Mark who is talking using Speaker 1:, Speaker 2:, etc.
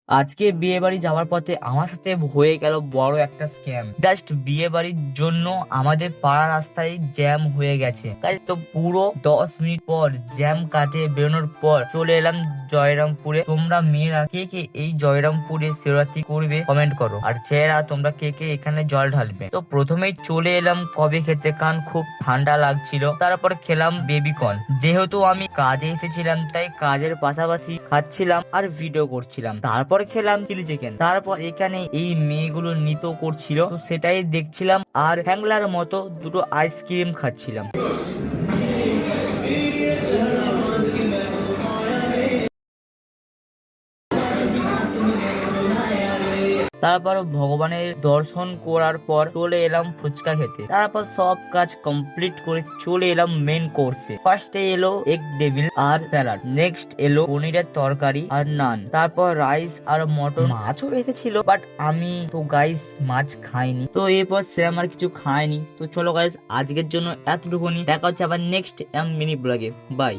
Speaker 1: আজকে বিয়ে বাড়ি যাওয়ার পথে আমার সাথে হয়ে গেল বড় একটা স্ক্যাম। জাস্ট বিয়ে বাড়ির জন্য আমাদের পাড়া রাস্তায় জ্যাম হয়ে গেছে। তাই তো পুরো 10 মিনিট পর জ্যাম কাটে বেরোনোর পর চলে এলাম জয়রামপুরে। তোমরা মেয়েরা কে কে এই জয়রামপুরে শিবরাত্রি করবে কমেন্ট করো, আর ছেলেরা তোমরা কে কে এখানে জল ঢালবে। তো প্রথমেই চলে এলাম কবে খেতে, কারণ খুব ঠান্ডা লাগছিল। তারপর খেলাম বেবিকর্ন। যেহেতু আমি কাজে এসেছিলাম তাই কাজের পাশাপাশি খাচ্ছিলাম আর ভিডিও করছিলাম। তারপর খেলাম চিলি চিকেন। তারপর এখানে এই মেয়েগুলো নৃত্য করছিল, তো সেটাই দেখছিলাম আর হ্যাংলার মতো দুটো আইসক্রিম খাচ্ছিলাম। তারপর ভগবানের দর্শন করার পর চলে এলাম ফুচকা খেতে। তারপর সব কাজ কমপ্লিট করে চলে এলাম মেন কোর্সে। ফার্স্টে এলো এগ ডেভিল আর স্যালাড, নেক্সট এলো পনিরের তরকারি আর নান, তারপর রাইস আর মটন। মাছও রেখেছিল বাট আমি তো গাইস মাছ খাইনি, তো এরপর সে আমার কিছু খায়নি। তো চলো গাইস আজকের জন্য এতটুকুনি, দেখা হচ্ছে আবার নেক্সট মিনি ব্লগে। বাই।